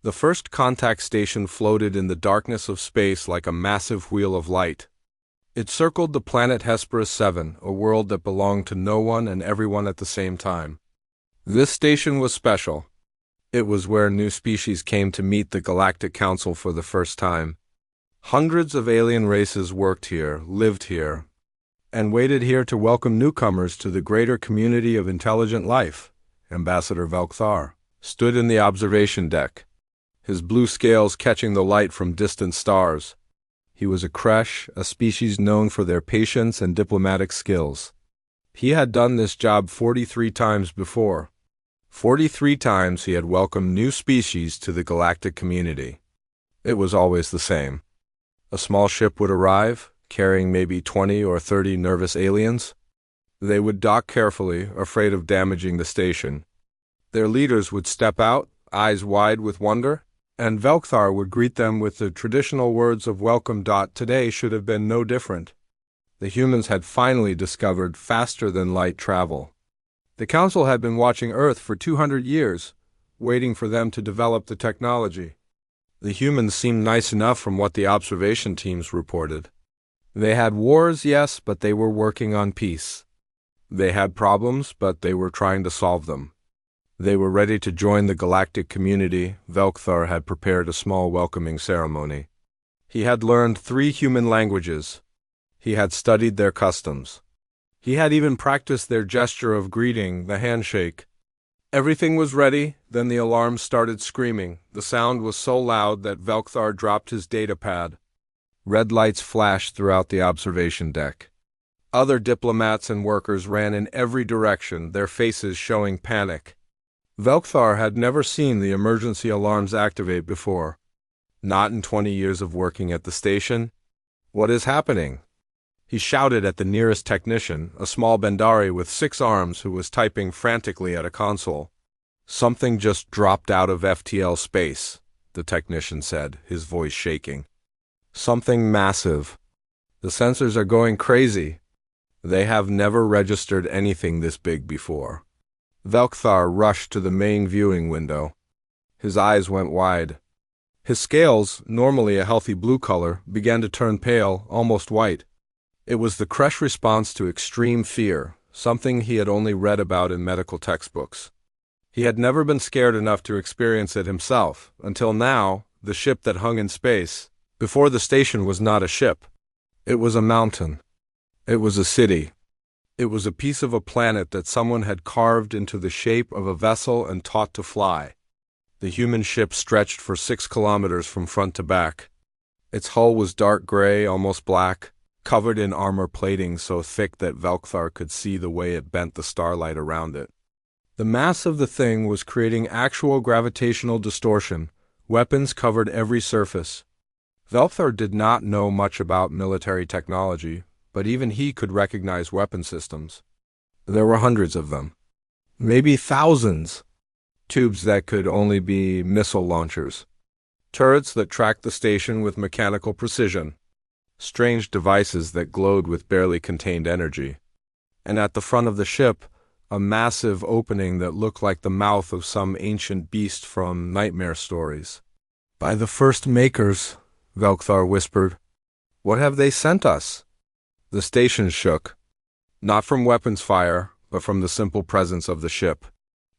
The first contact station floated in the darkness of space like a massive wheel of light. It circled the planet Hesperus 7, a world that belonged to no one and everyone at the same time. This station was special. It was where new species came to meet the Galactic Council for the first time. Hundreds of alien races worked here, lived here, and waited here to welcome newcomers to the greater community of intelligent life. Ambassador Velkthar stood in the observation deck, his blue scales catching the light from distant stars. He was a Kresh, a species known for their patience and diplomatic skills. He had done this job 43 times before. 43 times he had welcomed new species to the galactic community. It was always the same. A small ship would arrive, carrying maybe 20 or 30 nervous aliens. They would dock carefully, afraid of damaging the station. Their leaders would step out, eyes wide with wonder, and Velkthar would greet them with the traditional words of welcome. Today should have been no different. The humans had finally discovered faster-than-light travel. The Council had been watching Earth for 200 years, waiting for them to develop the technology. The humans seemed nice enough from what the observation teams reported. They had wars, yes, but they were working on peace. They had problems, but they were trying to solve them. They were ready to join the galactic community. Velkthar had prepared a small welcoming ceremony. He had learned 3 human languages. He had studied their customs. He had even practiced their gesture of greeting, the handshake. Everything was ready, then the alarm started screaming. The sound was so loud that Velkthar dropped his datapad. Red lights flashed throughout the observation deck. Other diplomats and workers ran in every direction, their faces showing panic. Velkthar had never seen the emergency alarms activate before. Not in 20 years of working at the station. What is happening? He shouted at the nearest technician, a small Bendari with 6 arms who was typing frantically at a console. Something just dropped out of FTL space, the technician said, his voice shaking. Something massive. The sensors are going crazy. They have never registered anything this big before. Velkthar rushed to the main viewing window. His eyes went wide. His scales, normally a healthy blue color, began to turn pale, almost white. It was the Kresh response to extreme fear, something he had only read about in medical textbooks. He had never been scared enough to experience it himself, until now, the ship that hung in space. Before the station was not a ship. It was a mountain. It was a city. It was a piece of a planet that someone had carved into the shape of a vessel and taught to fly. The human ship stretched for 6 kilometers from front to back. Its hull was dark gray, almost black, covered in armor plating so thick that Velkthar could see the way it bent the starlight around it. The mass of the thing was creating actual gravitational distortion. Weapons covered every surface. Velkthar did not know much about military technology, but even he could recognize weapon systems. There were hundreds of them. Maybe thousands. Tubes that could only be missile launchers. Turrets that tracked the station with mechanical precision. Strange devices that glowed with barely contained energy. And at the front of the ship, a massive opening that looked like the mouth of some ancient beast from nightmare stories. By the first makers, Velkthar whispered. What have they sent us? The station shook. Not from weapons fire, but from the simple presence of the ship.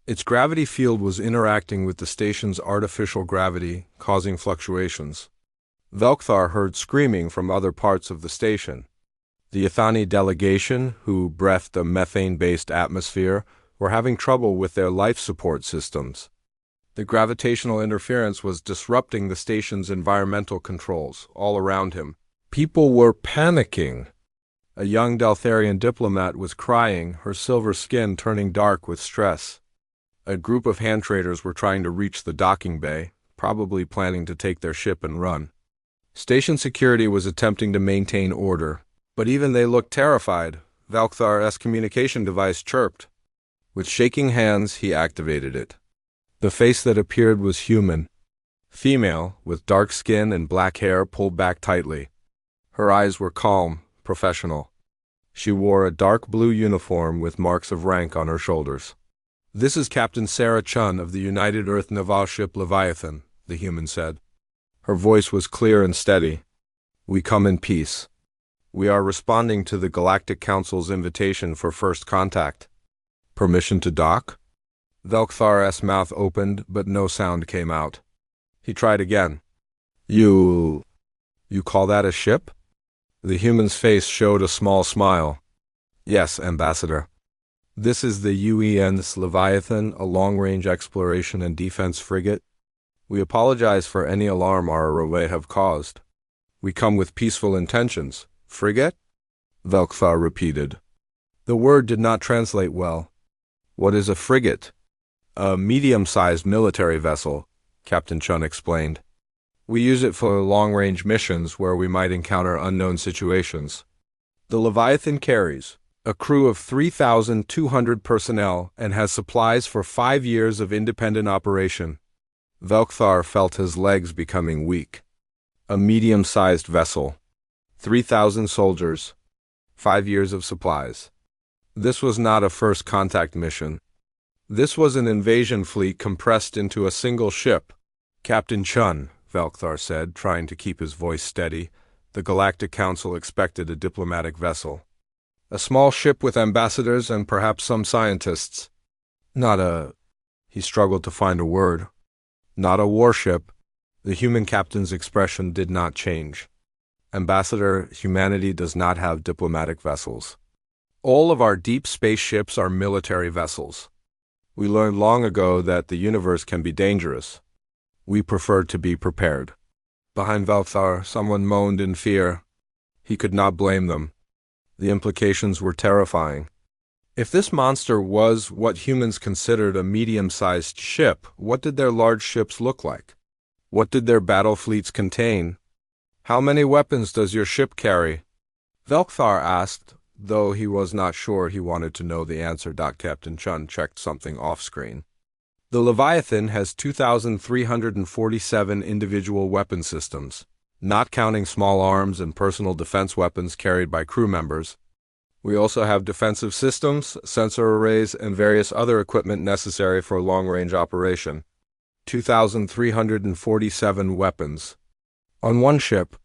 Its gravity field was interacting with the station's artificial gravity, causing fluctuations. Velkthar heard screaming from other parts of the station. The Ithani delegation, who breathed a methane-based atmosphere, were having trouble with their life support systems. The gravitational interference was disrupting the station's environmental controls all around him. People were panicking. A young Daltharian diplomat was crying, her silver skin turning dark with stress. A group of hand traders were trying to reach the docking bay, probably planning to take their ship and run. Station security was attempting to maintain order, but even they looked terrified. Velkthar's communication device chirped. With shaking hands, he activated it. The face that appeared was human. Female, with dark skin and black hair pulled back tightly. Her eyes were calm, professional. She wore a dark blue uniform with marks of rank on her shoulders. This is Captain Sarah Chun of the United Earth Naval ship Leviathan, the human said. Her voice was clear and steady. We come in peace. We are responding to the Galactic Council's invitation for first contact. Permission to dock? Velkthar's mouth opened, but no sound came out. He tried again. You call that a ship? The human's face showed a small smile. Yes, Ambassador. This is the UEN's Leviathan, a long-range exploration and defense frigate. We apologize for any alarm our arrival have caused. We come with peaceful intentions. Frigate? Velkthar repeated. The word did not translate well. What is a frigate? A medium-sized military vessel, Captain Chun explained. We use it for long-range missions where we might encounter unknown situations. The Leviathan carries a crew of 3,200 personnel and has supplies for 5 years of independent operation. Velkthar felt his legs becoming weak. A medium-sized vessel. 3,000 soldiers. 5 years of supplies. This was not a first contact mission. This was an invasion fleet compressed into a single ship. Captain Chun, Velkthar said, trying to keep his voice steady, the Galactic Council expected a diplomatic vessel. A small ship with ambassadors and perhaps some scientists. He struggled to find a word. Not a warship. The human captain's expression did not change. Ambassador, humanity does not have diplomatic vessels. All of our deep space ships are military vessels. We learned long ago that the universe can be dangerous. We prefer to be prepared. Behind Velkthar, someone moaned in fear. He could not blame them. The implications were terrifying. If this monster was what humans considered a medium-sized ship, what did their large ships look like? What did their battle fleets contain? How many weapons does your ship carry? Velkthar asked, though he was not sure he wanted to know the answer. Captain Chun checked something off-screen. The Leviathan has 2,347 individual weapon systems, not counting small arms and personal defense weapons carried by crew members. We also have defensive systems, sensor arrays, and various other equipment necessary for long-range operation. 2,347 weapons. On one ship,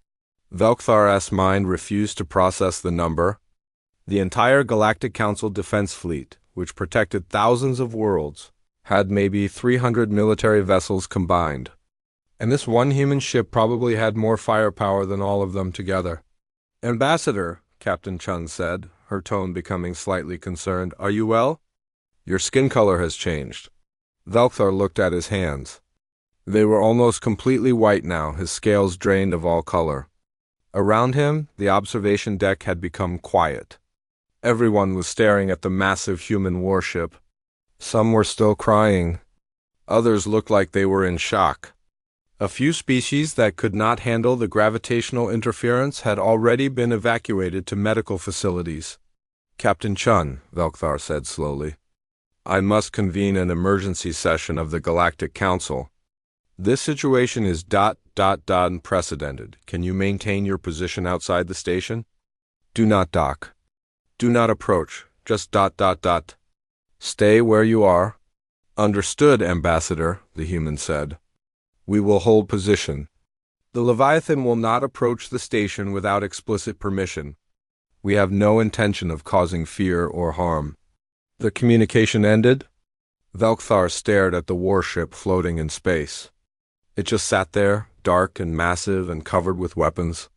Velkthar's mind refused to process the number. The entire Galactic Council defense fleet, which protected thousands of worlds, had maybe 300 military vessels combined. And this one human ship probably had more firepower than all of them together. Ambassador, Captain Chun said, her tone becoming slightly concerned, are you well? Your skin color has changed. Velkthar looked at his hands. They were almost completely white now, his scales drained of all color. Around him, the observation deck had become quiet. Everyone was staring at the massive human warship. Some were still crying. Others looked like they were in shock. A few species that could not handle the gravitational interference had already been evacuated to medical facilities. Captain Chun, Velkthar said slowly, I must convene an emergency session of the Galactic Council. This situation is unprecedented. Can you maintain your position outside the station? Do not dock. Do not approach. Just ... Stay where you are. Understood, Ambassador, the human said. We will hold position. The Leviathan will not approach the station without explicit permission. We have no intention of causing fear or harm. The communication ended. Velkthar stared at the warship floating in space. It just sat there, dark and massive and covered with weapons,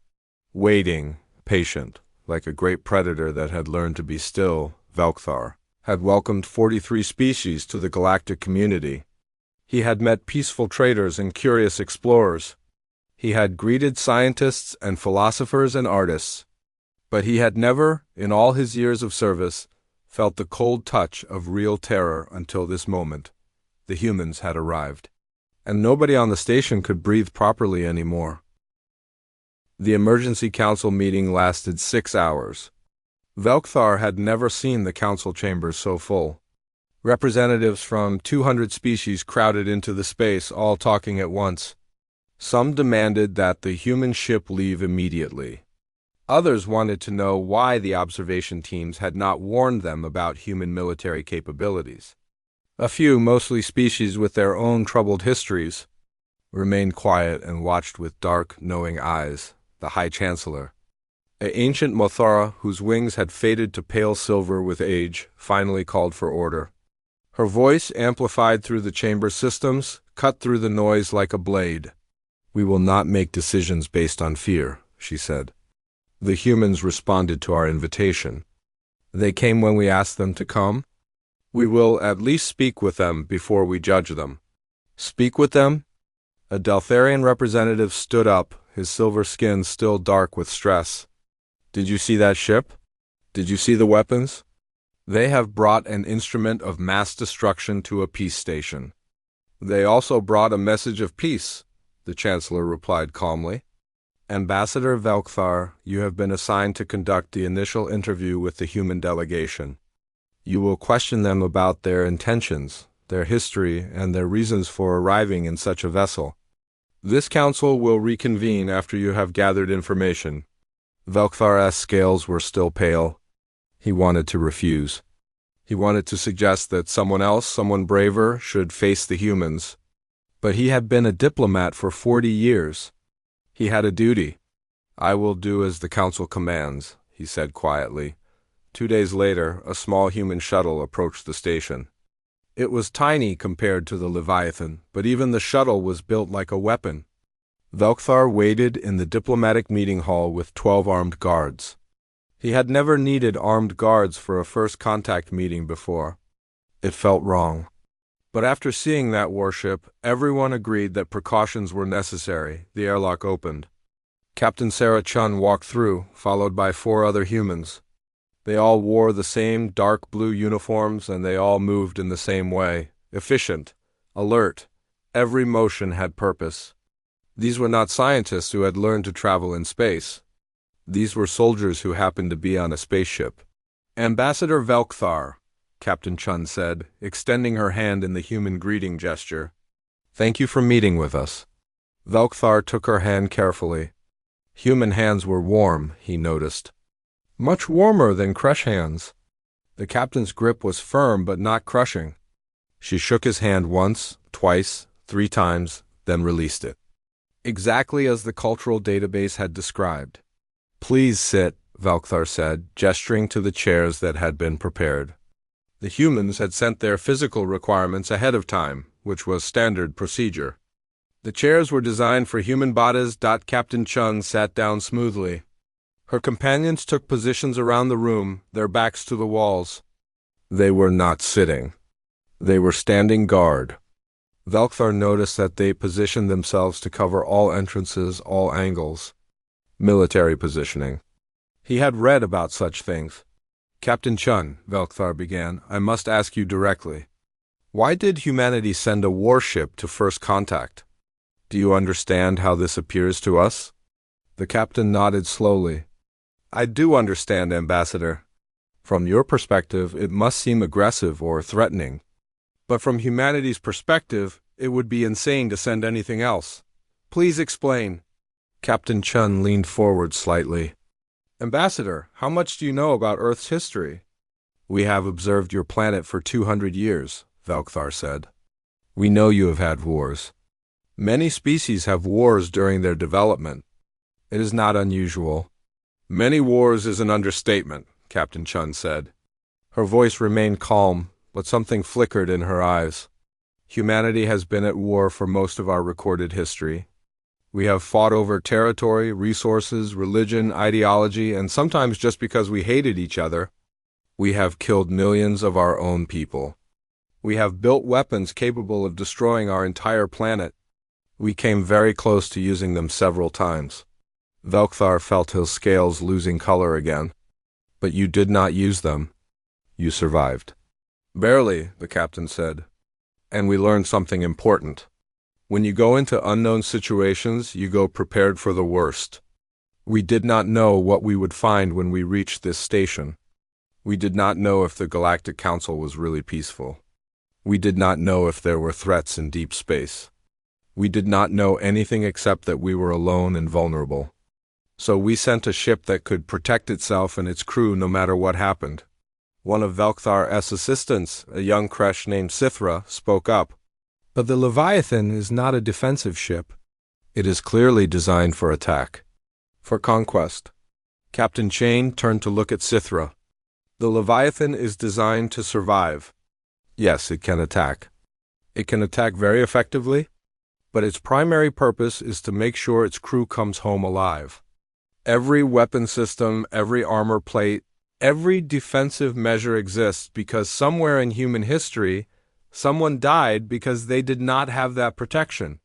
waiting, patient, like a great predator that had learned to be still. Velkthar had welcomed 43 species to the galactic community. He had met peaceful traders and curious explorers. He had greeted scientists and philosophers and artists. But he had never, in all his years of service, felt the cold touch of real terror until this moment. The humans had arrived. And nobody on the station could breathe properly anymore. The emergency council meeting lasted 6 hours. Velkthar had never seen the council chambers so full. Representatives from 200 species crowded into the space, all talking at once. Some demanded that the human ship leave immediately. Others wanted to know why the observation teams had not warned them about human military capabilities. A few, mostly species with their own troubled histories, remained quiet and watched with dark, knowing eyes the High Chancellor. An ancient Mothra, whose wings had faded to pale silver with age, finally called for order. Her voice, amplified through the chamber systems, cut through the noise like a blade. "We will not make decisions based on fear," she said. "The humans responded to our invitation. They came when we asked them to come. We will at least speak with them before we judge them." "Speak with them?" A Deltharian representative stood up, his silver skin still dark with stress. "Did you see that ship? Did you see the weapons? They have brought an instrument of mass destruction to a peace station." "They also brought a message of peace," the Chancellor replied calmly. "Ambassador Velkthar, you have been assigned to conduct the initial interview with the human delegation. You will question them about their intentions, their history, and their reasons for arriving in such a vessel. This council will reconvene after you have gathered information." Velkthar's scales were still pale. He wanted to refuse. He wanted to suggest that someone else, someone braver, should face the humans. But he had been a diplomat for 40 years. He had a duty. "I will do as the council commands," he said quietly. 2 days later, a small human shuttle approached the station. It was tiny compared to the Leviathan, but even the shuttle was built like a weapon. Velkthar waited in the diplomatic meeting hall with 12 armed guards. He had never needed armed guards for a first contact meeting before. It felt wrong. But after seeing that warship, everyone agreed that precautions were necessary. The airlock opened. Captain Sarah Chun walked through, followed by 4 other humans. They all wore the same dark blue uniforms, and they all moved in the same way, efficient, alert. Every motion had purpose. These were not scientists who had learned to travel in space. These were soldiers who happened to be on a spaceship. "Ambassador Velkthar," Captain Chun said, extending her hand in the human greeting gesture. "Thank you for meeting with us." Velkthar took her hand carefully. Human hands were warm, he noticed. Much warmer than Kresh hands. The captain's grip was firm but not crushing. She shook his hand once, twice, 3 times, then released it. Exactly as the cultural database had described. "Please sit," Velkthar said, gesturing to the chairs that had been prepared. The humans had sent their physical requirements ahead of time, which was standard procedure. The chairs were designed for human bodies. Captain Chun sat down smoothly. Her companions took positions around the room, their backs to the walls. They were not sitting. They were standing guard. Velkthar noticed that they positioned themselves to cover all entrances, all angles. Military positioning. He had read about such things. "Captain Chun," Velkthar began, "I must ask you directly. Why did humanity send a warship to first contact? Do you understand how this appears to us?" The captain nodded slowly. "I do understand, Ambassador. From your perspective, it must seem aggressive or threatening. But from humanity's perspective, it would be insane to send anything else. Please explain." Captain Chun leaned forward slightly. "Ambassador, how much do you know about Earth's history?" "We have observed your planet for 200 years, Velkthar said. "We know you have had wars. Many species have wars during their development. It is not unusual." "Many wars is an understatement," Captain Chun said. Her voice remained calm, but something flickered in her eyes. "Humanity has been at war for most of our recorded history. We have fought over territory, resources, religion, ideology, and sometimes just because we hated each other. We have killed millions of our own people. We have built weapons capable of destroying our entire planet. We came very close to using them several times." Velkthar felt his scales losing color again. "But you did not use them. You survived." "Barely," the captain said. "And we learned something important. When you go into unknown situations, you go prepared for the worst. We did not know what we would find when we reached this station. We did not know if the Galactic Council was really peaceful. We did not know if there were threats in deep space. We did not know anything except that we were alone and vulnerable. So we sent a ship that could protect itself and its crew no matter what happened." One of Velkthar's assistants, a young Kresh named Sithra, spoke up. But the Leviathan is not a defensive ship. It is clearly designed for attack, for conquest. Captain Chain turned to look at Sithra. The Leviathan is designed to survive. Yes, it can attack. It can attack very effectively, but its primary purpose is to make sure its crew comes home alive. Every weapon system, every armor plate, every defensive measure exists because somewhere in human history, someone died because they did not have that protection.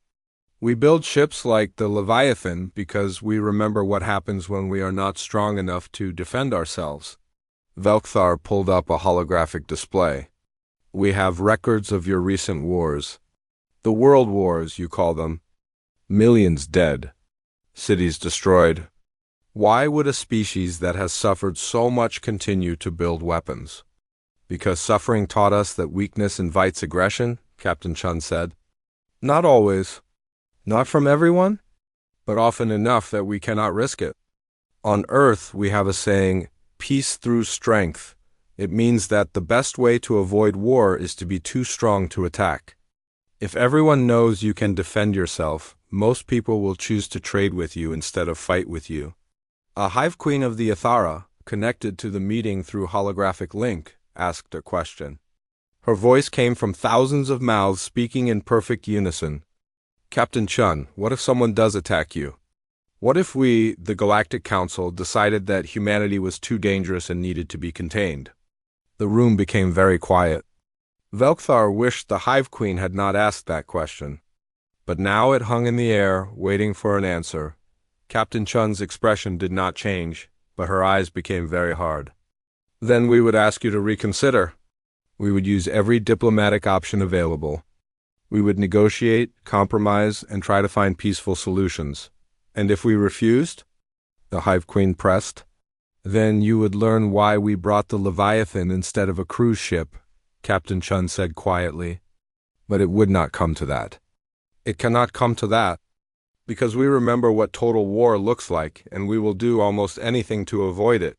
We build ships like the Leviathan because we remember what happens when we are not strong enough to defend ourselves. Velkthar pulled up a holographic display. We have records of your recent wars. The world wars, you call them. Millions dead. Cities destroyed. Why would a species that has suffered so much continue to build weapons? Because suffering taught us that weakness invites aggression, Captain Chun said. Not always. Not from everyone, but often enough that we cannot risk it. On Earth, we have a saying, peace through strength. It means that the best way to avoid war is to be too strong to attack. If everyone knows you can defend yourself, most people will choose to trade with you instead of fight with you. A hive queen of the Ithara, connected to the meeting through holographic link, asked a question. Her voice came from thousands of mouths speaking in perfect unison. Captain Chun, what if someone does attack you? What if we, the Galactic Council, decided that humanity was too dangerous and needed to be contained? The room became very quiet. Velkthar wished the Hive Queen had not asked that question. But now it hung in the air, waiting for an answer. Captain Chun's expression did not change, but her eyes became very hard. Then we would ask you to reconsider. We would use every diplomatic option available. We would negotiate, compromise, and try to find peaceful solutions. And if we refused, the Hive Queen pressed, then you would learn why we brought the Leviathan instead of a cruise ship, Captain Chun said quietly. But it would not come to that. It cannot come to that, because we remember what total war looks like, and we will do almost anything to avoid it.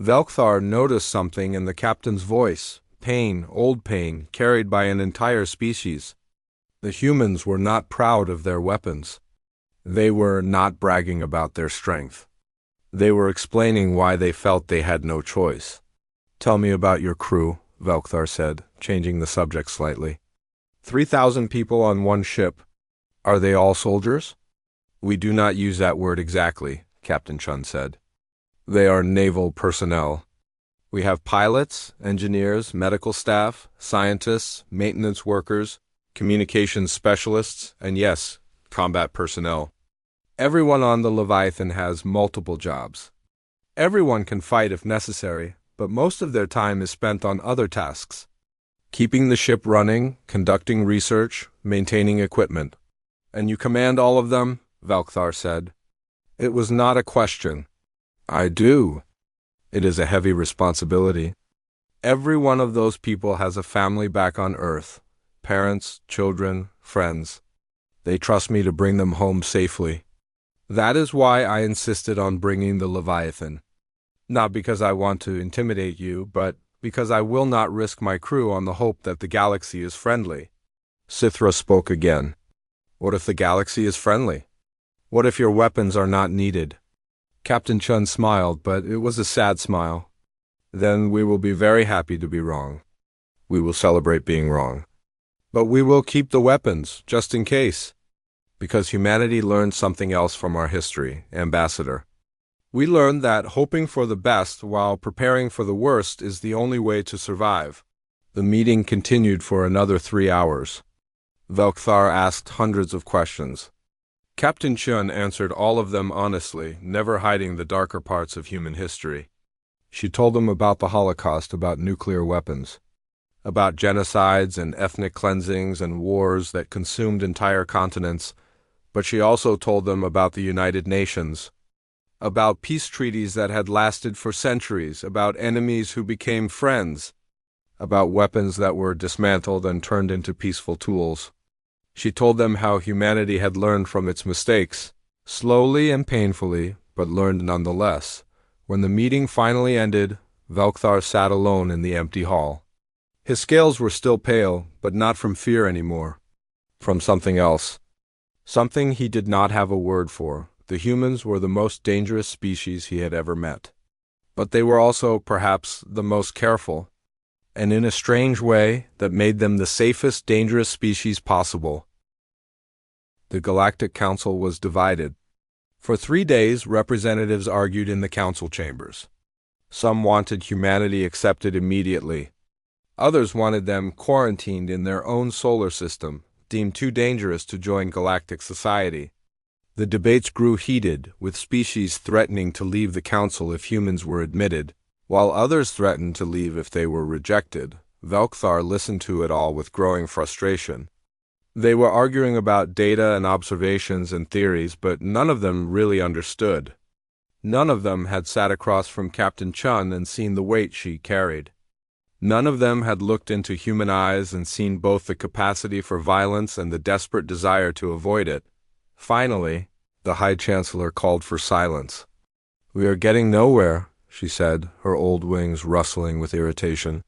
Velkthar noticed something in the captain's voice, pain, old pain, carried by an entire species. The humans were not proud of their weapons. They were not bragging about their strength. They were explaining why they felt they had no choice. Tell me about your crew, Velkthar said, changing the subject slightly. 3,000 people on one ship. Are they all soldiers? We do not use that word exactly, Captain Chun said. They are naval personnel. We have pilots, engineers, medical staff, scientists, maintenance workers, communications specialists, and yes, combat personnel. Everyone on the Leviathan has multiple jobs. Everyone can fight if necessary, but most of their time is spent on other tasks. Keeping the ship running, conducting research, maintaining equipment. And you command all of them? Velkthar said. It was not a question. I do. It is a heavy responsibility. Every one of those people has a family back on Earth. Parents, children, friends. They trust me to bring them home safely. That is why I insisted on bringing the Leviathan. Not because I want to intimidate you, but because I will not risk my crew on the hope that the galaxy is friendly. Sithra spoke again. What if the galaxy is friendly? What if your weapons are not needed? Captain Chun smiled, but it was a sad smile. Then we will be very happy to be wrong. We will celebrate being wrong. But we will keep the weapons, just in case. Because humanity learned something else from our history, Ambassador. We learned that hoping for the best while preparing for the worst is the only way to survive. The meeting continued for another 3 hours. Velkthar asked hundreds of questions. Captain Chun answered all of them honestly, never hiding the darker parts of human history. She told them about the Holocaust, about nuclear weapons, about genocides and ethnic cleansings and wars that consumed entire continents, but she also told them about the United Nations, about peace treaties that had lasted for centuries, about enemies who became friends, about weapons that were dismantled and turned into peaceful tools. She told them how humanity had learned from its mistakes, slowly and painfully, but learned nonetheless. When the meeting finally ended, Velkthar sat alone in the empty hall. His scales were still pale, but not from fear anymore. From something else. Something he did not have a word for. The humans were the most dangerous species he had ever met. But they were also, perhaps, the most careful, and in a strange way that made them the safest dangerous species possible. The Galactic Council was divided. For 3 days, representatives argued in the council chambers. Some wanted humanity accepted immediately. Others wanted them quarantined in their own solar system, deemed too dangerous to join galactic society. The debates grew heated, with species threatening to leave the council if humans were admitted, while others threatened to leave if they were rejected. Velkthar listened to it all with growing frustration. They were arguing about data and observations and theories, but none of them really understood. None of them had sat across from Captain Chun and seen the weight she carried. None of them had looked into human eyes and seen both the capacity for violence and the desperate desire to avoid it. Finally, the High Chancellor called for silence. "We are getting nowhere," she said, her old wings rustling with irritation.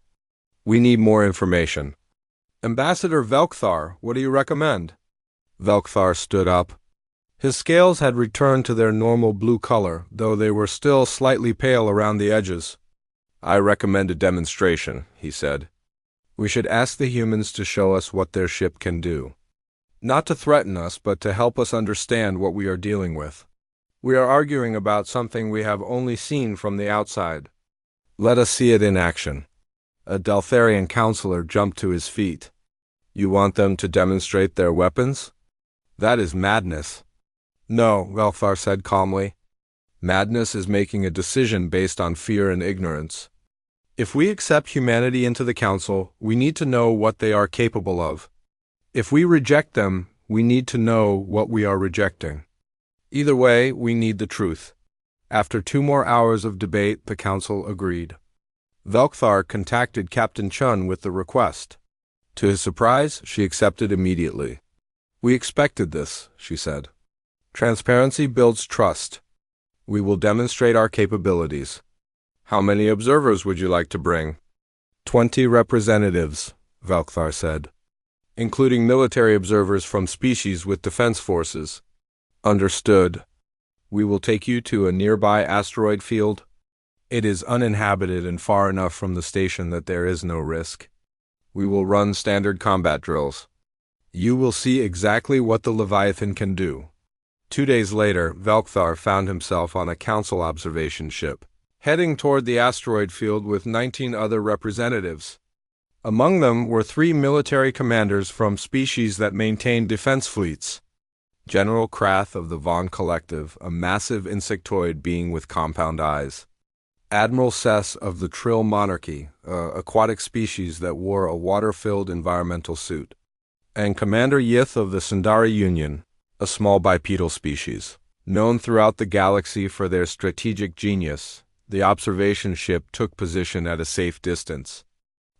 "We need more information." "Ambassador Velkthar, what do you recommend?" Velkthar stood up. His scales had returned to their normal blue color, though they were still slightly pale around the edges. "I recommend a demonstration," he said. "We should ask the humans to show us what their ship can do. Not to threaten us, but to help us understand what we are dealing with. We are arguing about something we have only seen from the outside. Let us see it in action." A Deltharian counselor jumped to his feet. "You want them to demonstrate their weapons? That is madness." "No," Velkthar said calmly. "Madness is making a decision based on fear and ignorance. If we accept humanity into the council, we need to know what they are capable of. If we reject them, we need to know what we are rejecting. Either way, we need the truth." After 2 more hours of debate, the council agreed. Velkthar contacted Captain Chun with the request. To his surprise, she accepted immediately. "We expected this," she said. "Transparency builds trust. We will demonstrate our capabilities. How many observers would you like to bring?" 20 representatives, Velkthar said, "including military observers from species with defense forces." "Understood. We will take you to a nearby asteroid field. It is uninhabited and far enough from the station that there is no risk. We will run standard combat drills. You will see exactly what the Leviathan can do." 2 days later, Velkthar found himself on a council observation ship, heading toward the asteroid field with 19 other representatives. Among them were 3 military commanders from species that maintained defense fleets. General Krath of the Vaughn Collective, a massive insectoid being with compound eyes. Admiral Sess of the Trill Monarchy, an aquatic species that wore a water-filled environmental suit. And Commander Yith of the Sundari Union, a small bipedal species. Known throughout the galaxy for their strategic genius, the observation ship took position at a safe distance.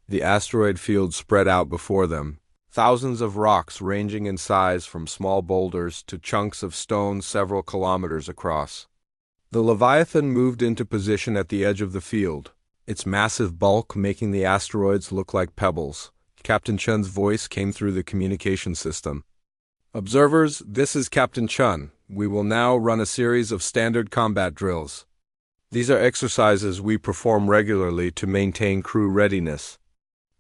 The asteroid field spread out before them, thousands of rocks ranging in size from small boulders to chunks of stone several kilometers across. The Leviathan moved into position at the edge of the field, its massive bulk making the asteroids look like pebbles. Captain Chun's voice came through the communication system. "Observers, this is Captain Chun. We will now run a series of standard combat drills. These are exercises we perform regularly to maintain crew readiness.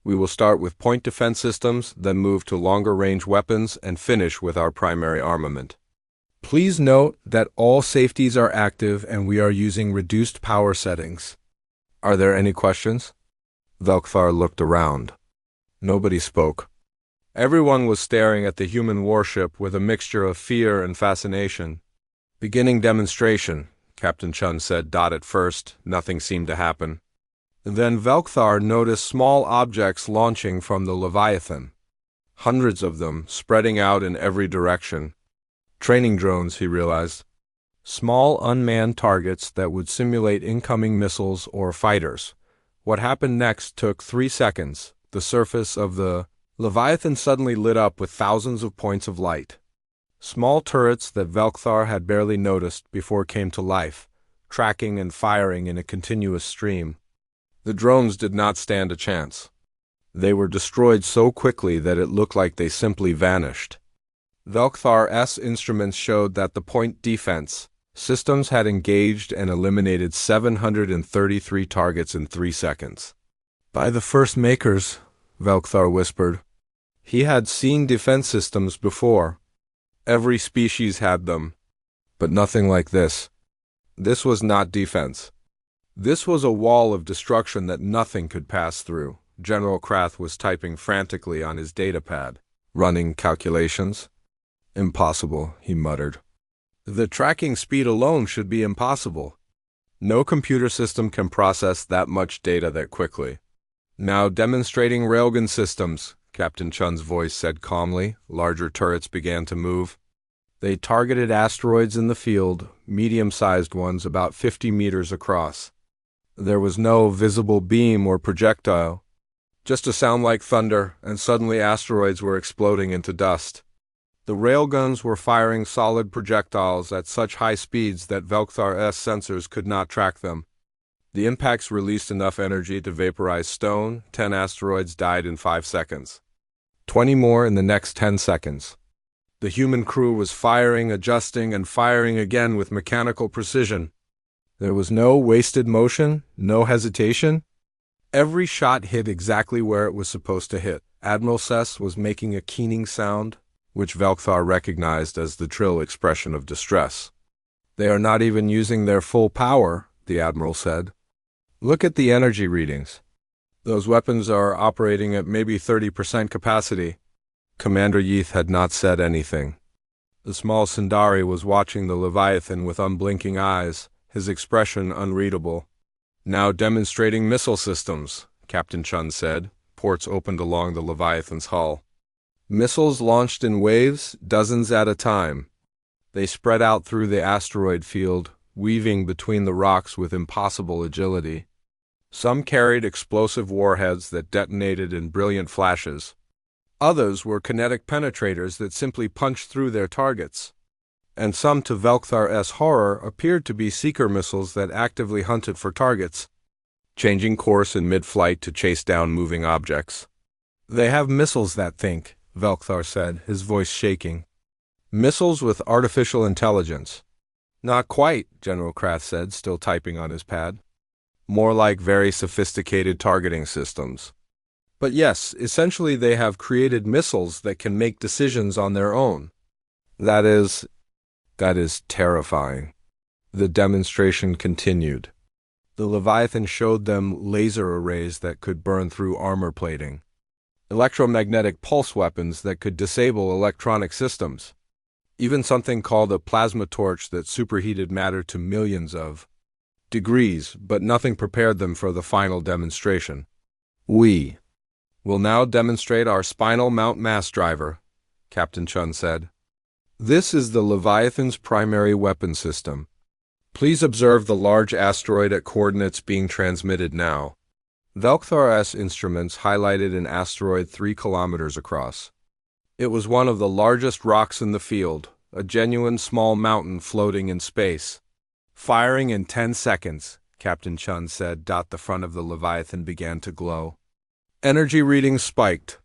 We will start with point defense systems, then move to longer-range weapons, and finish with our primary armament. Please note that all safeties are active and we are using reduced power settings. Are there any questions?" Velkthar looked around. Nobody spoke. Everyone was staring at the human warship with a mixture of fear and fascination. "Beginning demonstration," Captain Chun said. At first, nothing seemed to happen. Then Velkthar noticed small objects launching from the Leviathan. Hundreds of them, spreading out in every direction. Training drones, he realized. Small unmanned targets that would simulate incoming missiles or fighters. What happened next took 3 seconds. The surface of the Leviathan suddenly lit up with thousands of points of light. Small turrets that Velkthar had barely noticed before came to life, tracking and firing in a continuous stream. The drones did not stand a chance. They were destroyed so quickly that it looked like they simply vanished. Velkthar's instruments showed that the point defense systems had engaged and eliminated 733 targets in 3 seconds. By the first makers, Velkthar whispered. He had seen defense systems before. Every species had them. But nothing like this. This was not defense. This was a wall of destruction that nothing could pass through. General Krath was typing frantically on his datapad, running calculations. Impossible, he muttered. The tracking speed alone should be impossible. No computer system can process that much data that quickly. Now demonstrating railgun systems, Captain Chun's voice said calmly. Larger turrets began to move. They targeted asteroids in the field, medium-sized ones about 50 meters across. There was no visible beam or projectile, just a sound like thunder, and suddenly asteroids were exploding into dust. The railguns were firing solid projectiles at such high speeds that Velkthar's sensors could not track them. The impacts released enough energy to vaporize stone. 10 asteroids died in 5 seconds. 20 more in the next 10 seconds. The human crew was firing, adjusting, and firing again with mechanical precision. There was no wasted motion, no hesitation. Every shot hit exactly where it was supposed to hit. Admiral Sess was making a keening sound, which Velkthar recognized as the trill expression of distress. They are not even using their full power, the Admiral said. Look at the energy readings. Those weapons are operating at maybe 30% capacity. Commander Yeath had not said anything. The small Sundari was watching the Leviathan with unblinking eyes, his expression unreadable. Now demonstrating missile systems, Captain Chun said. Ports opened along the Leviathan's hull. Missiles launched in waves, dozens at a time. They spread out through the asteroid field, weaving between the rocks with impossible agility. Some carried explosive warheads that detonated in brilliant flashes. Others were kinetic penetrators that simply punched through their targets. And some, to Velkthar's horror, appeared to be seeker missiles that actively hunted for targets, changing course in mid-flight to chase down moving objects. They have missiles that think, Velkthar said, his voice shaking. Missiles with artificial intelligence. Not quite, General Krath said, still typing on his pad. More like very sophisticated targeting systems. But yes, essentially they have created missiles that can make decisions on their own. That is terrifying. The demonstration continued. The Leviathan showed them laser arrays that could burn through armor plating, electromagnetic pulse weapons that could disable electronic systems, even something called a plasma torch that superheated matter to millions of degrees, but nothing prepared them for the final demonstration. We will now demonstrate our spinal mount mass driver, Captain Chun said. This is the Leviathan's primary weapon system. Please observe the large asteroid at coordinates being transmitted now. Velkthar's instruments highlighted an asteroid 3 kilometers across. It was one of the largest rocks in the field, a genuine small mountain floating in space. Firing in 10 seconds, Captain Chun said. The front of the Leviathan began to glow. Energy readings spiked.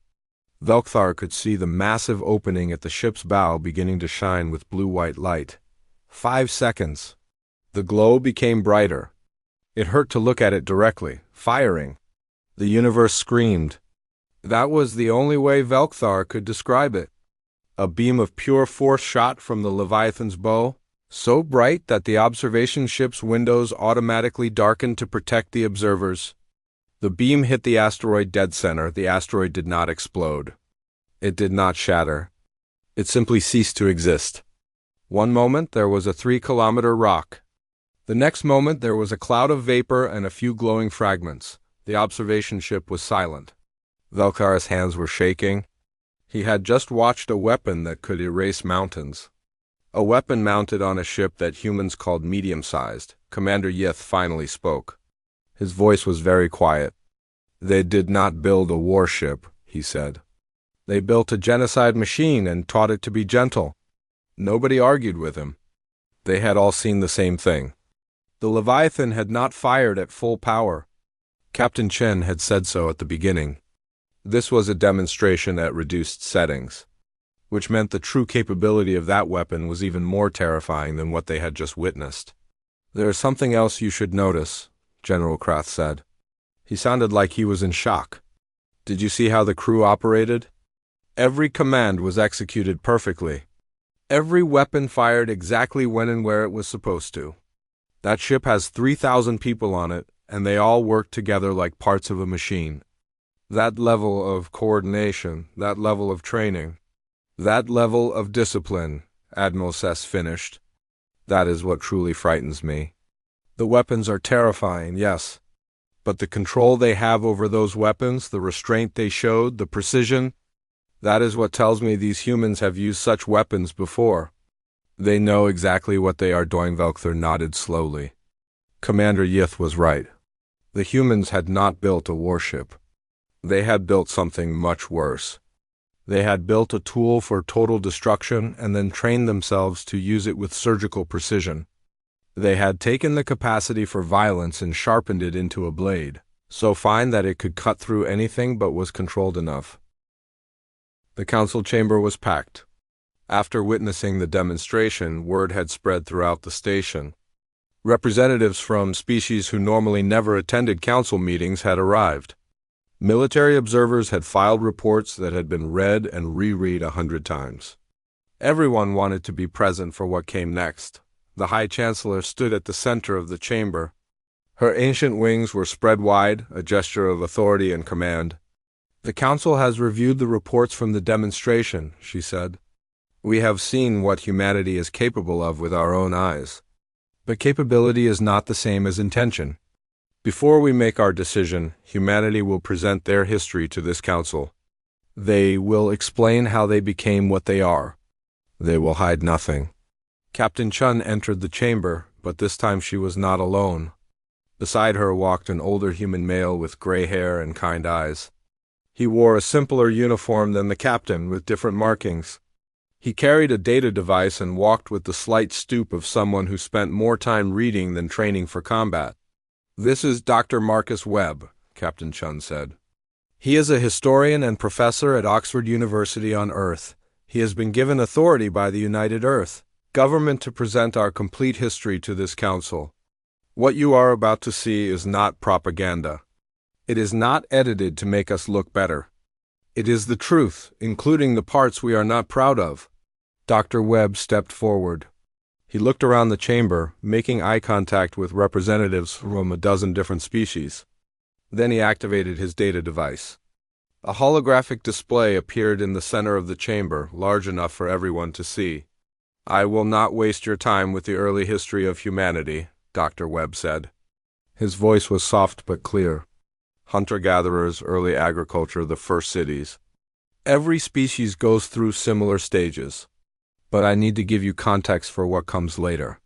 Velkthar could see the massive opening at the ship's bow beginning to shine with blue-white light. 5 seconds. The glow became brighter. It hurt to look at it directly. Firing. The universe screamed. That was the only way Velkthar could describe it. A beam of pure force shot from the Leviathan's bow, so bright that the observation ship's windows automatically darkened to protect the observers. The beam hit the asteroid dead center. The asteroid did not explode. It did not shatter. It simply ceased to exist. One moment there was a 3-kilometer rock. The next moment there was a cloud of vapor and a few glowing fragments. The observation ship was silent. Velkhar's hands were shaking. He had just watched a weapon that could erase mountains. A weapon mounted on a ship that humans called medium-sized. Commander Yith finally spoke. His voice was very quiet. They did not build a warship, he said. They built a genocide machine and taught it to be gentle. Nobody argued with him. They had all seen the same thing. The Leviathan had not fired at full power. Captain Chen had said so at the beginning. This was a demonstration at reduced settings. which meant the true capability of that weapon was even more terrifying than what they had just witnessed. "There is something else you should notice," General Krath said. He sounded like he was in shock. "Did you see how the crew operated? Every command was executed perfectly. Every weapon fired exactly when and where it was supposed to. That ship has 3,000 people on it, and they all work together like parts of a machine. That level of coordination, that level of training, that level of discipline," Admiral Sess finished. "That is what truly frightens me. The weapons are terrifying, yes, but the control they have over those weapons, the restraint they showed, the precision, that is what tells me these humans have used such weapons before. They know exactly what they are doing." Velkthar nodded slowly. Commander Yith was right. The humans had not built a warship. They had built something much worse. They had built a tool for total destruction and then trained themselves to use it with surgical precision. They had taken the capacity for violence and sharpened it into a blade, so fine that it could cut through anything but was controlled enough. The council chamber was packed. After witnessing the demonstration, word had spread throughout the station. Representatives from species who normally never attended council meetings had arrived. Military observers had filed reports that had been read and reread 100 times. Everyone wanted to be present for what came next. The High Chancellor stood at the center of the chamber. Her ancient wings were spread wide, a gesture of authority and command. "The Council has reviewed the reports from the demonstration," she said. "We have seen what humanity is capable of with our own eyes. But capability is not the same as intention. Before we make our decision, humanity will present their history to this Council. They will explain how they became what they are. They will hide nothing." Captain Chun entered the chamber, but this time she was not alone. Beside her walked an older human male with gray hair and kind eyes. He wore a simpler uniform than the captain, with different markings. He carried a data device and walked with the slight stoop of someone who spent more time reading than training for combat. "This is Dr. Marcus Webb," Captain Chun said. "He is a historian and professor at Oxford University on Earth. He has been given authority by the United Earth government to present our complete history to this council. What you are about to see is not propaganda. It is not edited to make us look better. It is the truth, including the parts we are not proud of." Dr. Webb stepped forward. He looked around the chamber, making eye contact with representatives from a dozen different species. Then he activated his data device. A holographic display appeared in the center of the chamber, large enough for everyone to see. "I will not waste your time with the early history of humanity," Dr. Webb said. His voice was soft but clear. "Hunter-gatherers, early agriculture, the first cities. Every species goes through similar stages. But I need to give you context for what comes later.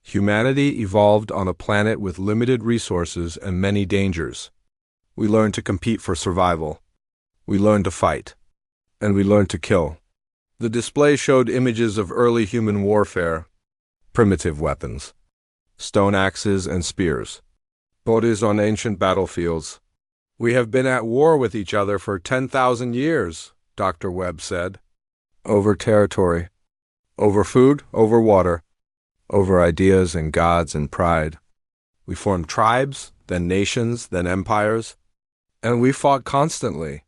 Humanity evolved on a planet with limited resources and many dangers. We learned to compete for survival. We learned to fight. And we learned to kill." The display showed images of early human warfare, primitive weapons, stone axes and spears, bodies on ancient battlefields. "We have been at war with each other for 10,000 years, Dr. Webb said. Over territory. Over food, over water, over ideas and gods and pride. We formed tribes, then nations, then empires, and we fought constantly.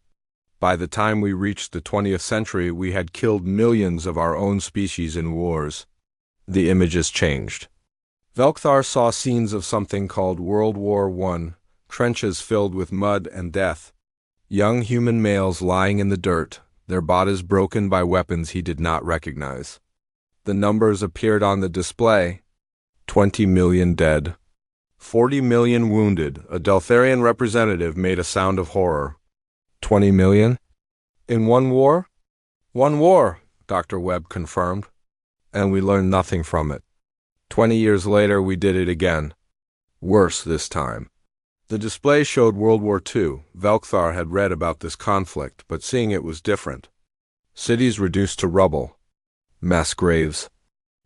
By the time we reached the 20th century, we had killed millions of our own species in wars." The images changed. Velkthar saw scenes of something called World War I, trenches filled with mud and death. Young human males lying in the dirt, their bodies broken by weapons he did not recognize. The numbers appeared on the display. 20 million dead. 40 million wounded. A Deltharian representative made a sound of horror. 20 million? In one war? One war, Dr. Webb confirmed. And we learned nothing from it. 20 years later, we did it again. Worse this time. The display showed World War II. Velkthar had read about this conflict, but seeing it was different. Cities reduced to rubble. Mass graves.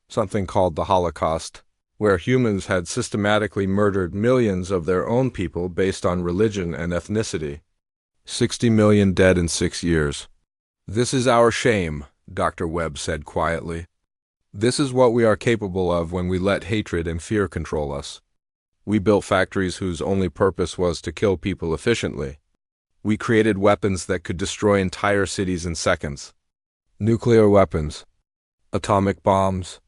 Something called the Holocaust, where humans had systematically murdered millions of their own people based on religion and ethnicity. 60 million dead in 6 years. "This is our shame," Dr. Webb said quietly. This is what we are capable of when we let hatred and fear control us. We built factories whose only purpose was to kill people efficiently. We created weapons that could destroy entire cities in seconds. Nuclear weapons. Atomic bombs.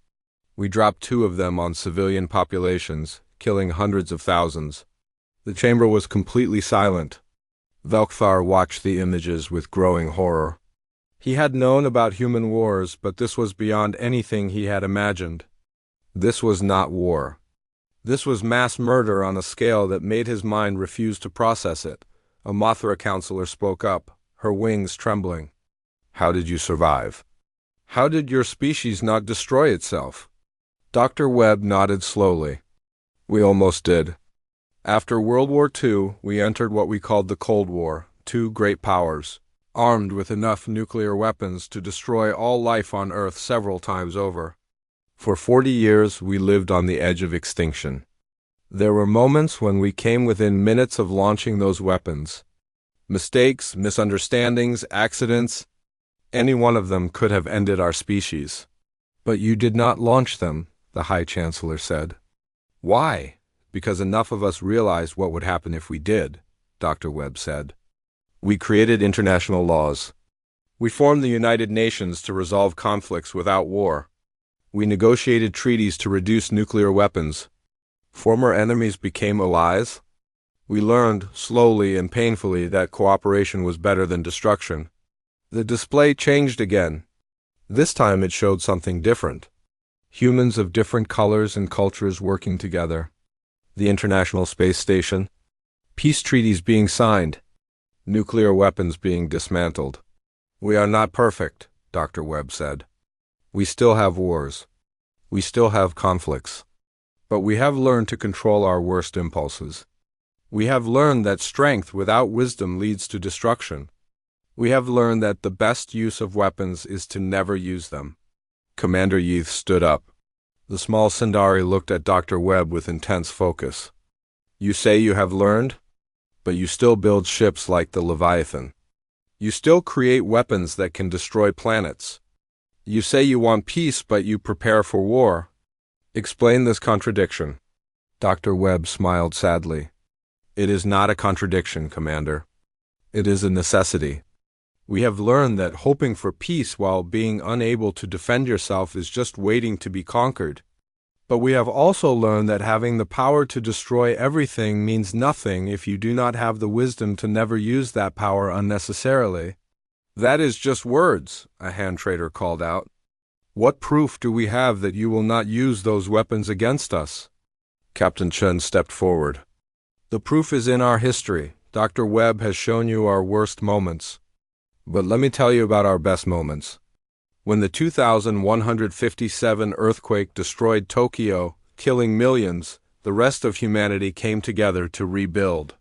We dropped 2 of them on civilian populations, killing hundreds of thousands. The chamber was completely silent. Velkthar watched the images with growing horror. He had known about human wars, but this was beyond anything he had imagined. This was not war. This was mass murder on a scale that made his mind refuse to process it. A Mothra counselor spoke up, her wings trembling. How did you survive? How did your species not destroy itself? Dr. Webb nodded slowly. We almost did. After World War II, we entered what we called the Cold War, 2 great powers, armed with enough nuclear weapons to destroy all life on Earth several times over. For 40 years, we lived on the edge of extinction. There were moments when we came within minutes of launching those weapons. Mistakes, misunderstandings, accidents, any one of them could have ended our species. But you did not launch them, the High Chancellor said. Why? Because enough of us realized what would happen if we did, Dr. Webb said. We created international laws. We formed the United Nations to resolve conflicts without war. We negotiated treaties to reduce nuclear weapons. Former enemies became allies. We learned, slowly and painfully, that cooperation was better than destruction. The display changed again. This time it showed something different. Humans of different colors and cultures working together. The International Space Station. Peace treaties being signed. Nuclear weapons being dismantled. We are not perfect, Dr. Webb said. We still have wars. We still have conflicts. But we have learned to control our worst impulses. We have learned that strength without wisdom leads to destruction. We have learned that the best use of weapons is to never use them. Commander Yeath stood up. The small Sindari looked at Dr. Webb with intense focus. You say you have learned, but you still build ships like the Leviathan. You still create weapons that can destroy planets. You say you want peace, but you prepare for war. Explain this contradiction. Dr. Webb smiled sadly. It is not a contradiction, Commander. It is a necessity. We have learned that hoping for peace while being unable to defend yourself is just waiting to be conquered. But we have also learned that having the power to destroy everything means nothing if you do not have the wisdom to never use that power unnecessarily. That is just words, a hand trader called out. What proof do we have that you will not use those weapons against us? Captain Chen stepped forward. The proof is in our history. Dr. Webb has shown you our worst moments. But let me tell you about our best moments. When the 2157 earthquake destroyed Tokyo, killing millions, the rest of humanity came together to rebuild.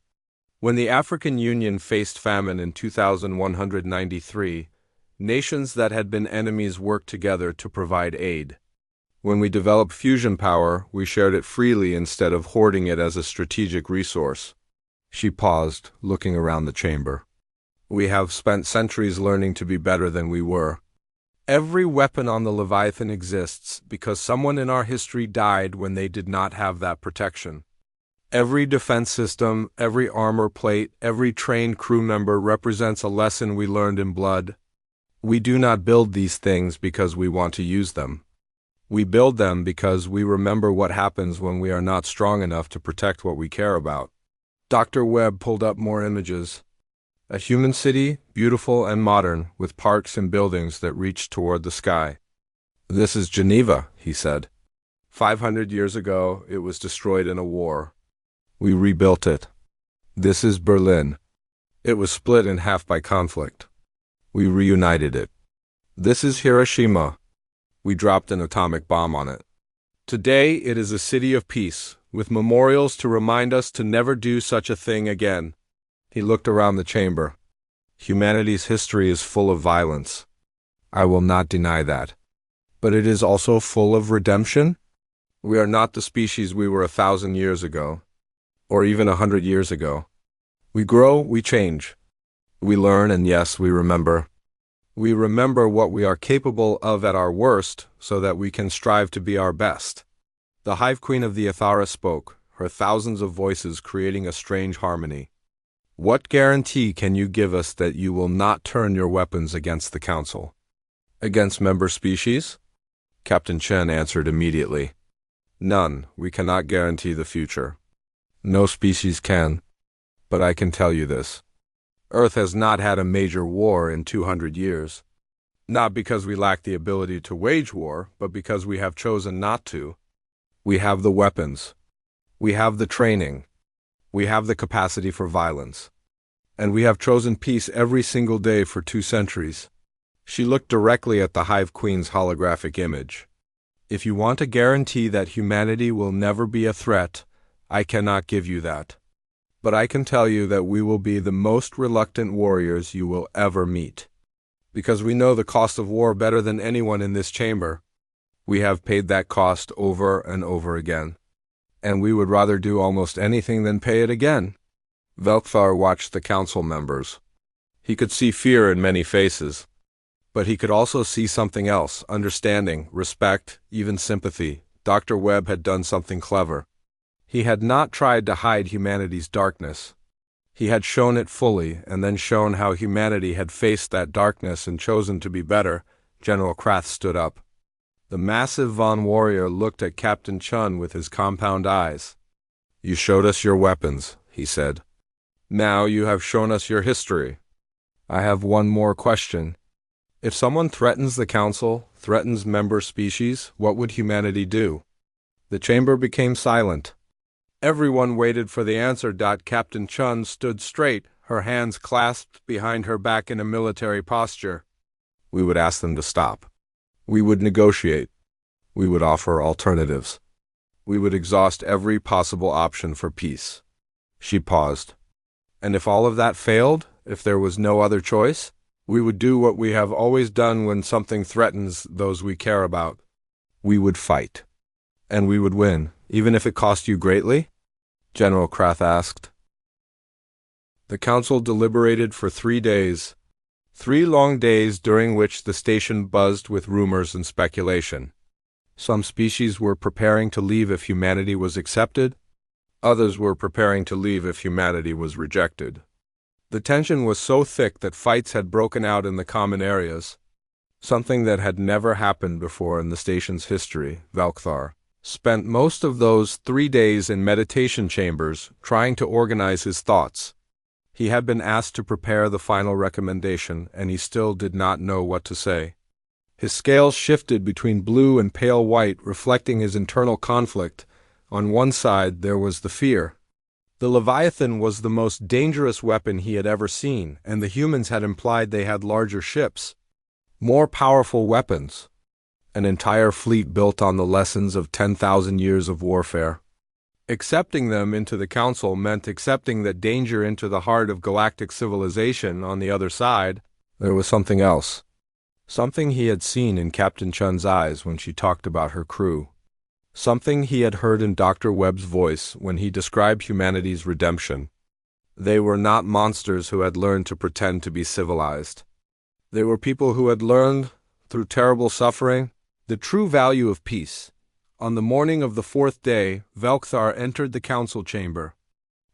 When the African Union faced famine in 2193, nations that had been enemies worked together to provide aid. When we developed fusion power, we shared it freely instead of hoarding it as a strategic resource. She paused, looking around the chamber. We have spent centuries learning to be better than we were. Every weapon on the Leviathan exists because someone in our history died when they did not have that protection. Every defense system, every armor plate, every trained crew member represents a lesson we learned in blood. We do not build these things because we want to use them. We build them because we remember what happens when we are not strong enough to protect what we care about. Dr. Webb pulled up more images. A human city, beautiful and modern, with parks and buildings that reach toward the sky. This is Geneva, he said. 500 years ago, it was destroyed in a war. We rebuilt it. This is Berlin. It was split in half by conflict. We reunited it. This is Hiroshima. We dropped an atomic bomb on it. Today, it is a city of peace, with memorials to remind us to never do such a thing again. He looked around the chamber. Humanity's history is full of violence. I will not deny that. But it is also full of redemption. We are not the species we were 1,000 years ago, or even 100 years ago. We grow, we change. We learn, and yes, we remember. We remember what we are capable of at our worst so that we can strive to be our best. The Hive Queen of the Ithara spoke, her thousands of voices creating a strange harmony. What guarantee can you give us that you will not turn your weapons against the Council? Against member species? Captain Chen answered immediately. None. We cannot guarantee the future. No species can. But I can tell you this. Earth has not had a major war in 200 years. Not because we lack the ability to wage war, but because we have chosen not to. We have the weapons. We have the training. We have the capacity for violence. And we have chosen peace every single day for 2 centuries. She looked directly at the Hive Queen's holographic image. If you want a guarantee that humanity will never be a threat, I cannot give you that. But I can tell you that we will be the most reluctant warriors you will ever meet. Because we know the cost of war better than anyone in this chamber. We have paid that cost over and over again. And we would rather do almost anything than pay it again. Velkthar watched the council members. He could see fear in many faces. But he could also see something else, understanding, respect, even sympathy. Dr. Webb had done something clever. He had not tried to hide humanity's darkness. He had shown it fully, and then shown how humanity had faced that darkness and chosen to be better. General Krath stood up. The massive Von warrior looked at Captain Chun with his compound eyes. You showed us your weapons, he said. Now you have shown us your history. I have one more question. If someone threatens the Council, threatens member species, what would humanity do? The chamber became silent. Everyone waited for the answer. Captain Chun stood straight, her hands clasped behind her back in a military posture. We would ask them to stop. We would negotiate. We would offer alternatives. We would exhaust every possible option for peace. She paused. And if all of that failed, if there was no other choice, we would do what we have always done when something threatens those we care about. We would fight. And we would win, even if it cost you greatly? General Krath asked. The council deliberated for 3 days. 3 long days during which the station buzzed with rumors and speculation. Some species were preparing to leave if humanity was accepted. Others were preparing to leave if humanity was rejected. The tension was so thick that fights had broken out in the common areas, something that had never happened before in the station's history. Velkthar spent most of those 3 days in meditation chambers trying to organize his thoughts. He had been asked to prepare the final recommendation, and he still did not know what to say. His scales shifted between blue and pale white, reflecting his internal conflict. On one side, there was the fear. The Leviathan was the most dangerous weapon he had ever seen, and the humans had implied they had larger ships, more powerful weapons, an entire fleet built on the lessons of 10,000 years of warfare. Accepting them into the Council meant accepting that danger into the heart of galactic civilization. On the other side, there was something else. Something he had seen in Captain Chun's eyes when she talked about her crew. Something he had heard in Dr. Webb's voice when he described humanity's redemption. They were not monsters who had learned to pretend to be civilized. They were people who had learned, through terrible suffering, the true value of peace. On the morning of the 4th day, Velkthar entered the council chamber.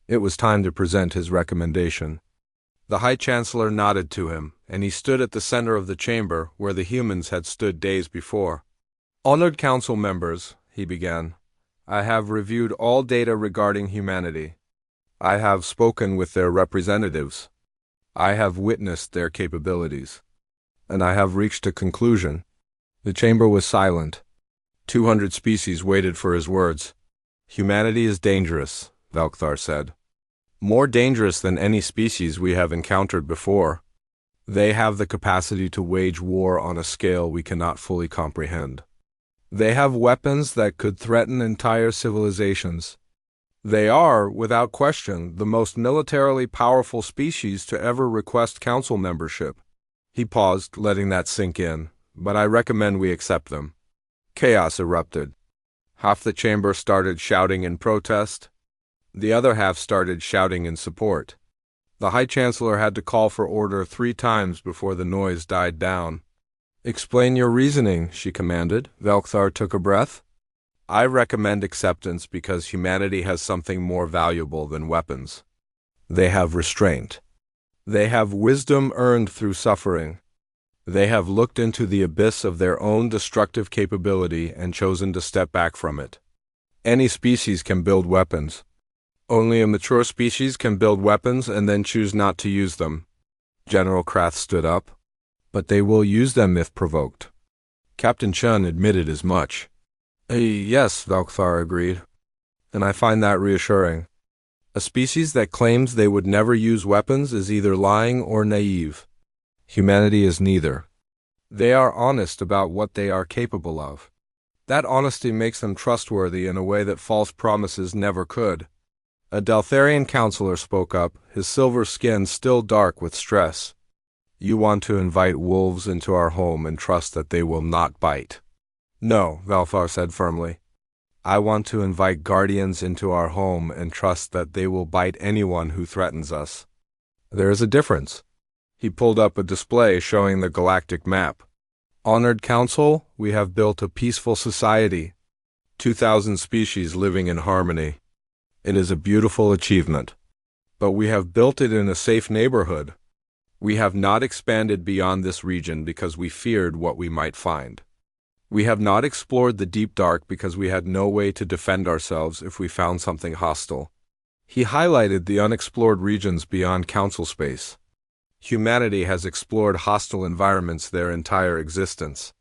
It was time to present his recommendation. The High Chancellor nodded to him, and he stood at the center of the chamber where the humans had stood days before. Honored council members, he began, I have reviewed all data regarding humanity. I have spoken with their representatives. I have witnessed their capabilities. And I have reached a conclusion. The chamber was silent. 200 species waited for his words. Humanity is dangerous, Velkthar said. More dangerous than any species we have encountered before. They have the capacity to wage war on a scale we cannot fully comprehend. They have weapons that could threaten entire civilizations. They are, without question, the most militarily powerful species to ever request council membership. He paused, letting that sink in, but I recommend we accept them. Chaos erupted. Half the chamber started shouting in protest. The other half started shouting in support. The High Chancellor had to call for order 3 times before the noise died down. "Explain your reasoning," she commanded. Velkthar took a breath. "I recommend acceptance because humanity has something more valuable than weapons. They have restraint. They have wisdom earned through suffering. They have looked into the abyss of their own destructive capability and chosen to step back from it. Any species can build weapons. Only a mature species can build weapons and then choose not to use them." General Krath stood up. "But they will use them if provoked." Captain Chun admitted as much. Yes," Velkthar agreed. "And I find that reassuring. A species that claims they would never use weapons is either lying or naive. Humanity is neither. They are honest about what they are capable of. That honesty makes them trustworthy in a way that false promises never could." A Deltharian counselor spoke up, his silver skin still dark with stress. "You want to invite wolves into our home and trust that they will not bite." "No," Velthar said firmly. "I want to invite guardians into our home and trust that they will bite anyone who threatens us. There is a difference." He pulled up a display showing the galactic map. "Honored Council, we have built a peaceful society. 2,000 species living in harmony. It is a beautiful achievement. But we have built it in a safe neighborhood. We have not expanded beyond this region because we feared what we might find. We have not explored the deep dark because we had no way to defend ourselves if we found something hostile." He highlighted the unexplored regions beyond Council space. Humanity has explored hostile environments their entire existence.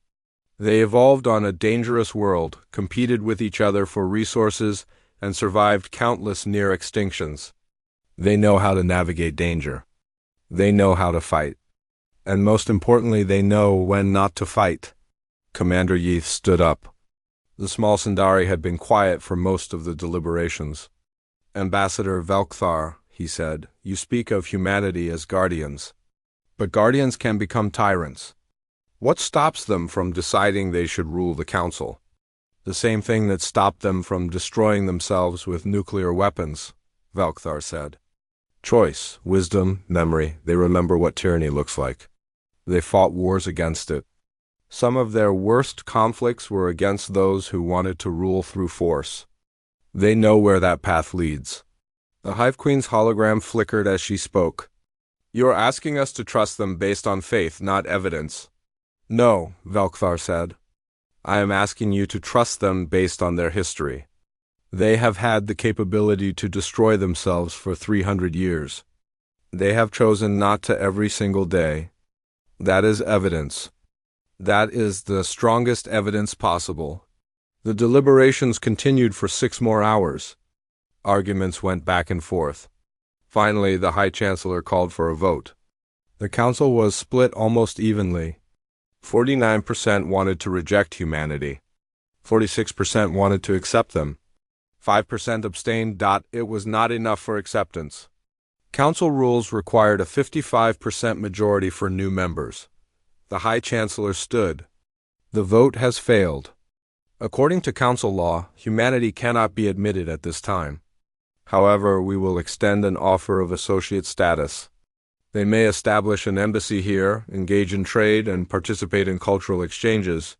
They evolved on a dangerous world, competed with each other for resources, and survived countless near extinctions. They know how to navigate danger. They know how to fight. And most importantly, they know when not to fight. Commander Yeath stood up. The small Sundari had been quiet for most of the deliberations. "Ambassador Velkthar," he said, "you speak of humanity as guardians. But guardians can become tyrants. What stops them from deciding they should rule the Council? The same thing that stopped them from destroying themselves with nuclear weapons," Velkthar said. "Choice, wisdom, memory. They remember what tyranny looks like. They fought wars against it. Some of their worst conflicts were against those who wanted to rule through force. They know where that path leads." The Hive Queen's hologram flickered as she spoke. "You're asking us to trust them based on faith, not evidence." "No," Velkthar said. "I am asking you to trust them based on their history. They have had the capability to destroy themselves for 300 years. They have chosen not to every single day. That is evidence. That is the strongest evidence possible." The deliberations continued for 6 more hours. Arguments went back and forth. Finally, the High Chancellor called for a vote. The Council was split almost evenly. 49% wanted to reject humanity. 46% wanted to accept them. 5% abstained. It was not enough for acceptance. Council rules required a 55% majority for new members. The High Chancellor stood. "The vote has failed. According to Council law, humanity cannot be admitted at this time. However, we will extend an offer of associate status. They may establish an embassy here, engage in trade, and participate in cultural exchanges.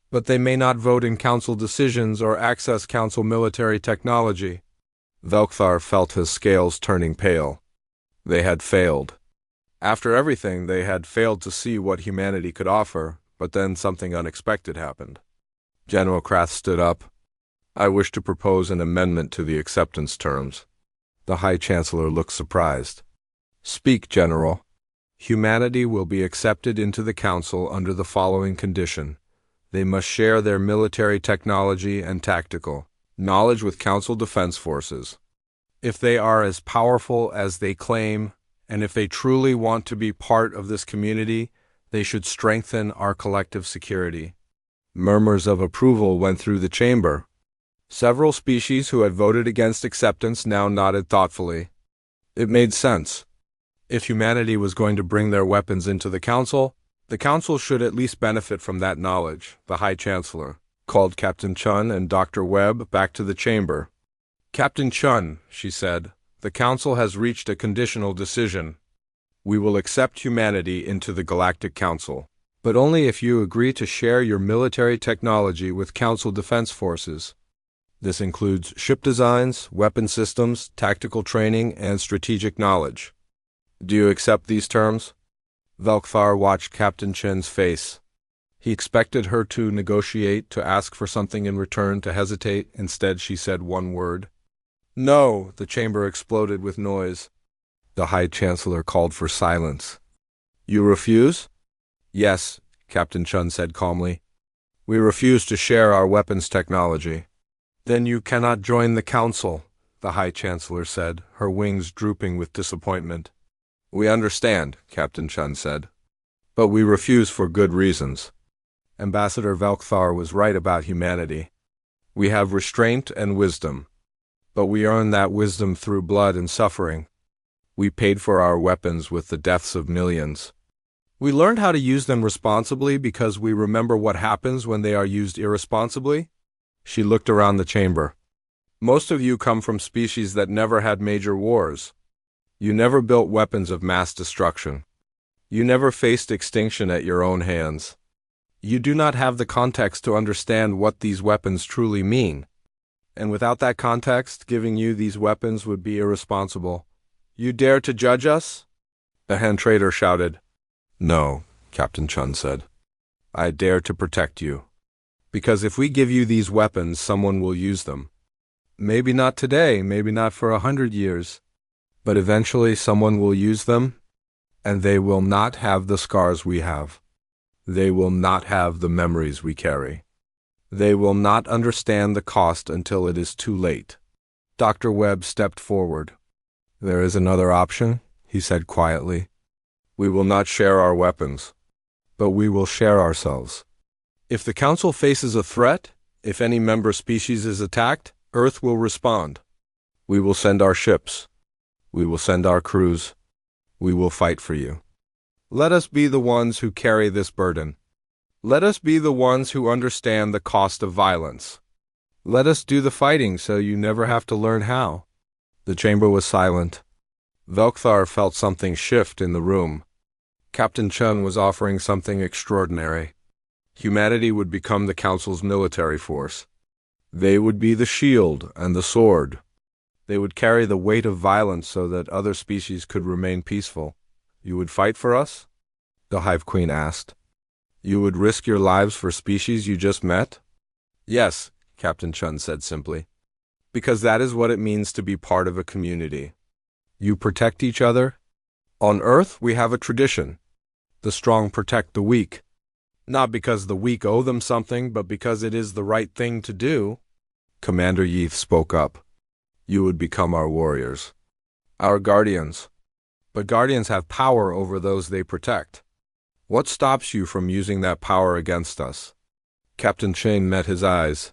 But they may not vote in Council decisions or access Council military technology." Velkthar felt his scales turning pale. They had failed. After everything, they had failed to see what humanity could offer, but then something unexpected happened. General Krath stood up. "I wish to propose an amendment to the acceptance terms." The High Chancellor looked surprised. "Speak, General." "Humanity will be accepted into the Council under the following condition. They must share their military technology and tactical knowledge with Council defense forces. If they are as powerful as they claim, and if they truly want to be part of this community, they should strengthen our collective security." Murmurs of approval went through the chamber. Several species who had voted against acceptance now nodded thoughtfully. It made sense. If humanity was going to bring their weapons into the Council should at least benefit from that knowledge. The High Chancellor called Captain Chun and Dr. Webb back to the chamber. "Captain Chun," she said, The Council has reached a conditional decision. We will accept humanity into the Galactic Council, but only if you agree to share your military technology with Council defense forces. This includes ship designs, weapon systems, tactical training, and strategic knowledge. Do you accept these terms? Velkthar watched Captain Chen's face. He expected her to negotiate, to ask for something in return, to hesitate. Instead, she said one word. No! The chamber exploded with noise. The High Chancellor called for silence. You refuse? Yes, Captain Chun said calmly. We refuse to share our weapons technology. Then you cannot join the Council, the High Chancellor said, her wings drooping with disappointment. We understand, Captain Chun said. But we refuse for good reasons. Ambassador Velkthar was right about humanity. We have restraint and wisdom. But we earn that wisdom through blood and suffering. We paid for our weapons with the deaths of millions. We learned how to use them responsibly because we remember what happens when they are used irresponsibly. She looked around the chamber. Most of you come from species that never had major wars. You never built weapons of mass destruction. You never faced extinction at your own hands. You do not have the context to understand what these weapons truly mean. And without that context, giving you these weapons would be irresponsible. You dare to judge us? The hand trader shouted. No, Captain Chun said. I dare to protect you. Because if we give you these weapons, someone will use them. Maybe not today, maybe not for 100 years. But eventually someone will use them, and they will not have the scars we have. They will not have the memories we carry. They will not understand the cost until it is too late. Dr. Webb stepped forward. There is another option, he said quietly. We will not share our weapons, but we will share ourselves. If the Council faces a threat, if any member species is attacked, Earth will respond. We will send our ships. We will send our crews. We will fight for you. Let us be the ones who carry this burden. Let us be the ones who understand the cost of violence. Let us do the fighting so you never have to learn how. The chamber was silent. Velkthar felt something shift in the room. Captain Chun was offering something extraordinary. Humanity would become the Council's military force. They would be the shield and the sword. They would carry the weight of violence so that other species could remain peaceful. You would fight for us? The Hive Queen asked. You would risk your lives for species you just met? Yes, Captain Chun said simply. Because that is what it means to be part of a community. You protect each other. On Earth, we have a tradition. The strong protect the weak. Not because the weak owe them something, but because it is the right thing to do. Commander Yeath spoke up. You would become our warriors. Our guardians. But guardians have power over those they protect. What stops you from using that power against us? Captain Chane met his eyes.